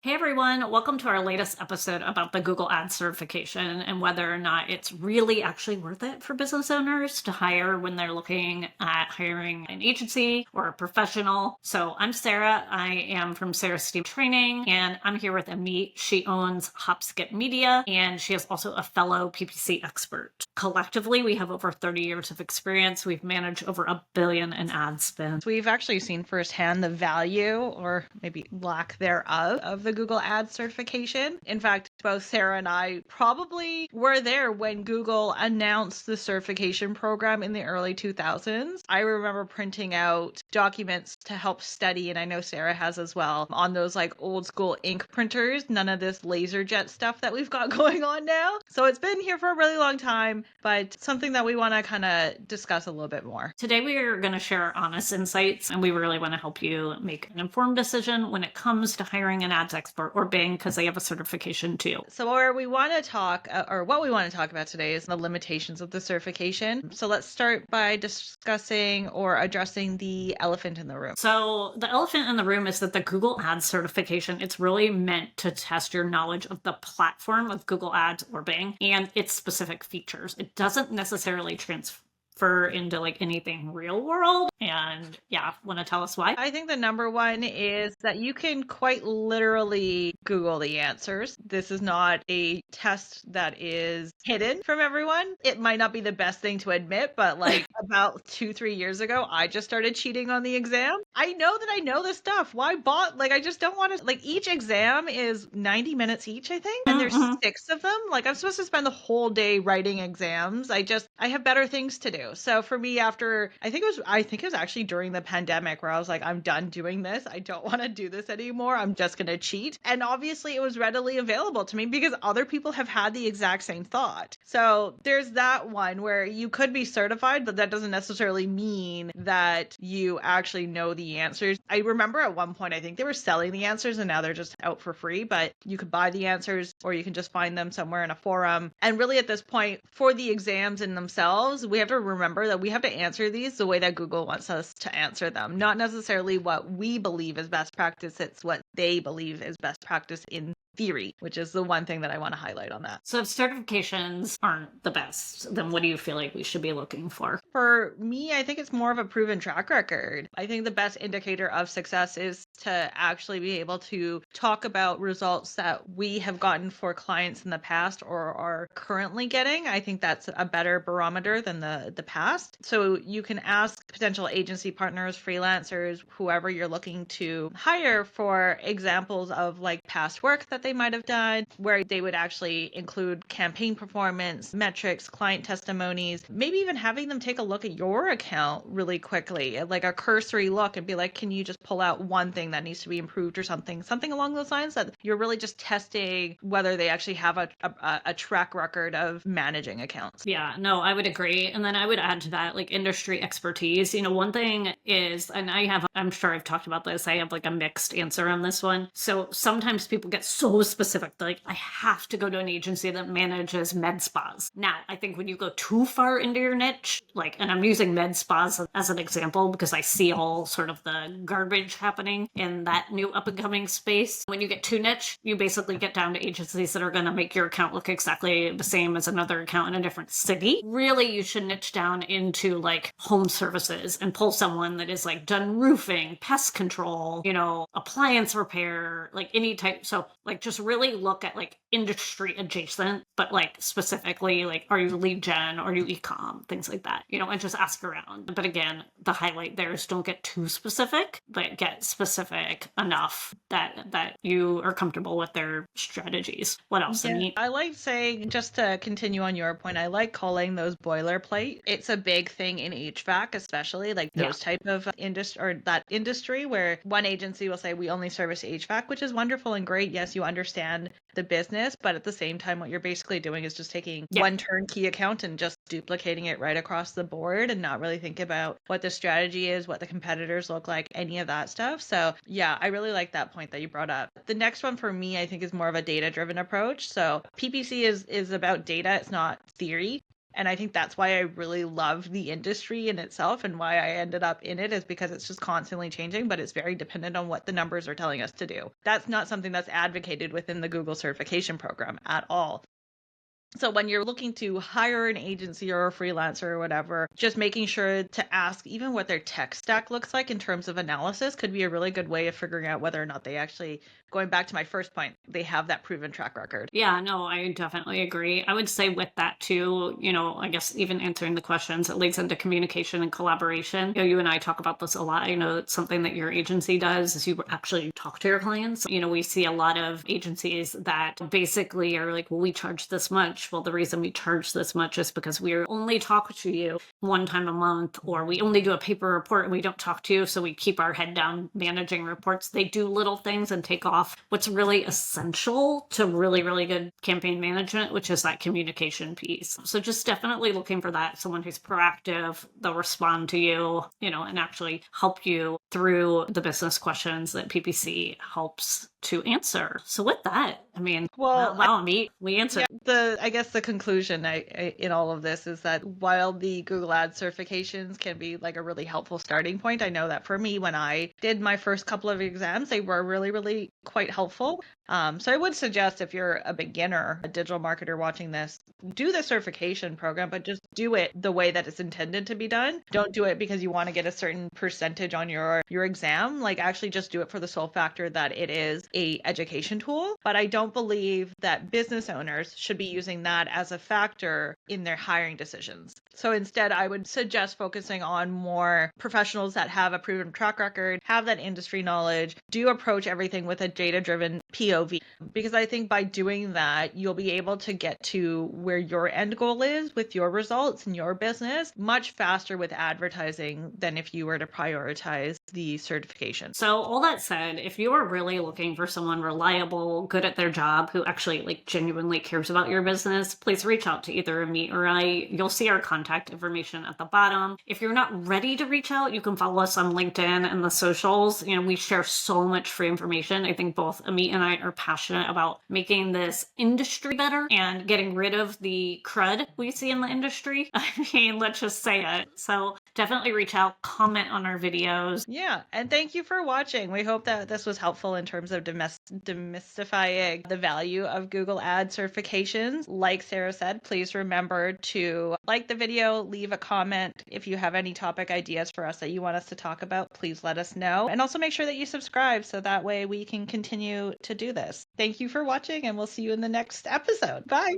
Hey everyone, welcome to our latest episode about the Google Ads certification and whether or not it's really actually worth it for business owners to hire when they're looking at hiring an agency or a professional. So I'm Sarah. I am from Sarah Steve Training, and I'm here with Amit. She owns Hopskip Media, and she is also a fellow PPC expert. Collectively, we have over 30 years of experience. We've managed over $1 billion in ad spend. We've actually seen firsthand the value, or maybe lack thereof, of the Google Ads certification. In fact, both Sarah and I probably were there when Google announced the certification program in the early 2000s. I remember printing out documents to help study, and I know Sarah has as well, on those like old school ink printers, none of this laser jet stuff that we've got going on now. So it's been here for a really long time, but something that we want to kind of discuss a little bit more. Today, we are going to share our honest insights, and we really want to help you make an informed decision when it comes to hiring an ads expert or Bing, because they have a certification too. So, where we want to talk, or what we want to talk about today, is the limitations of the certification. So, let's start by discussing or addressing the elephant in the room. So, the elephant in the room is that the Google Ads certification, it's really meant to test your knowledge of the platform of Google Ads or Bing and its specific features. It doesn't necessarily transfer into like anything real world. And yeah, want to tell us why? I think the number one is that you can quite literally Google the answers. This is not a test that is hidden from everyone. It might not be the best thing to admit, but like about 2-3 years ago, I just started cheating on the exam. I know that I know this stuff. Why I just don't want to, like, each exam is 90 minutes each, I think. And there's 6 of them. Like, I'm supposed to spend the whole day writing exams. I have better things to do. So for me, after I think it was actually during the pandemic where I was like, I'm done doing this. I don't want to do this anymore. I'm just going to cheat. And obviously it was readily available to me because other people have had the exact same thought. So there's that one where you could be certified, but that doesn't necessarily mean that you actually know the answers. I remember at one point, I think they were selling the answers and now they're just out for free, but you could buy the answers or you can just find them somewhere in a forum. And really at this point, for the exams in themselves, we have to remember that we have to answer these the way that Google wants us to answer them, not necessarily what we believe is best practice. It's what they believe is best practice in theory, which is the one thing that I want to highlight on that. So if certifications aren't the best, then what do you feel like we should be looking for? For me, I think it's more of a proven track record. I think the best indicator of success is to actually be able to talk about results that we have gotten for clients in the past or are currently getting. I think that's a better barometer than the past. So you can ask potential agency partners, freelancers, whoever you're looking to hire for examples of like past work that they might have done, where they would actually include campaign performance, metrics, client testimonies, maybe even having them take a look at your account really quickly, like a cursory look, and be like, can you just pull out one thing that needs to be improved or something along those lines, that you're really just testing whether they actually have a track record of managing accounts. Yeah, no, I would agree. And then I would add to that, like, industry expertise. One thing is, and I'm sure I've talked about this, I have like a mixed answer on this one. So sometimes people get so specific, like, I have to go to an agency that manages med spas. Now, I think when you go too far into your niche, like, and I'm using med spas as an example because I see all sort of the garbage happening in that new up and coming space. When you get too niche, you basically get down to agencies that are going to make your account look exactly the same as another account in a different city. Really, you should niche down into like home services and pull someone that is like done roofing, pest control, appliance repair, like any type. So like just really look at like industry adjacent, but like specifically like, are you lead gen? Are you e-com? Things like that, and just ask around. But again, the highlight there is don't get too specific, but get specific enough that you are comfortable with their strategies. What else? Yeah, I like saying, just to continue on your point, I like calling those boilerplate. It's a big thing in HVAC, especially like those type of industry, or that industry where one agency will say, we only service HVAC, which is wonderful and great. Yes, you understand the business, but at the same time, what you're basically doing is just taking one turnkey account and just duplicating it right across the board and not really think about what the strategy is, what the competitors look like, any of that stuff. So yeah, I really like that point that you brought up. The next one for me, I think, is more of a data-driven approach. So PPC is about data. It's not theory. And I think that's why I really love the industry in itself, and why I ended up in it is because it's just constantly changing, but it's very dependent on what the numbers are telling us to do. That's not something that's advocated within the Google certification program at all. So when you're looking to hire an agency or a freelancer or whatever, just making sure to ask even what their tech stack looks like in terms of analysis could be a really good way of figuring out whether or not they actually, going back to my first point, they have that proven track record. Yeah, no, I definitely agree. I would say with that too, I guess even answering the questions, it leads into communication and collaboration. You and I talk about this a lot. I know it's something that your agency does is you actually talk to your clients. We see a lot of agencies that basically are like, well, we charge this much. Well, the reason we charge this much is because we only talk to you one time a month, or we only do a paper report and we don't talk to you. So we keep our head down managing reports. They do little things and take off what's really essential to really, really good campaign management, which is that communication piece. So just definitely looking for that, someone who's proactive, they'll respond to you, and actually help you through the business questions that PPC helps to answer. So with that, wow, we answered. Yeah, I guess the conclusion in all of this is that while the Google Ads certifications can be like a really helpful starting point, I know that for me, when I did my first couple of exams, they were really, really quite helpful. So I would suggest, if you're a beginner, a digital marketer watching this, do the certification program, but just do it the way that it's intended to be done. Don't do it because you want to get a certain percentage on your exam. Like, actually just do it for the sole factor that it is a education tool. But I don't believe that business owners should be using that as a factor in their hiring decisions. So instead, I would suggest focusing on more professionals that have a proven track record, have that industry knowledge, do approach everything with a data-driven POV. Because I think by doing that, you'll be able to get to where your end goal is with your results in your business much faster with advertising than if you were to prioritize the certification. So all that said, if you are really looking for someone reliable, good at their job, who actually genuinely cares about your business, please reach out to either Amit or I. You'll see our contact information at the bottom. If you're not ready to reach out, you can follow us on LinkedIn and the socials. We share so much free information. I think both Amit and I are passionate about making this industry better and getting rid of the crud we see in the industry. Let's just say it. So definitely reach out, comment on our videos. Yeah, and thank you for watching. We hope that this was helpful in terms of demystifying the value of Google Ad certifications. Like Sarah said, please remember to like the video, leave a comment. If you have any topic ideas for us that you want us to talk about, please let us know. And also make sure that you subscribe so that way we can continue to do this. Thank you for watching, and we'll see you in the next episode. Bye.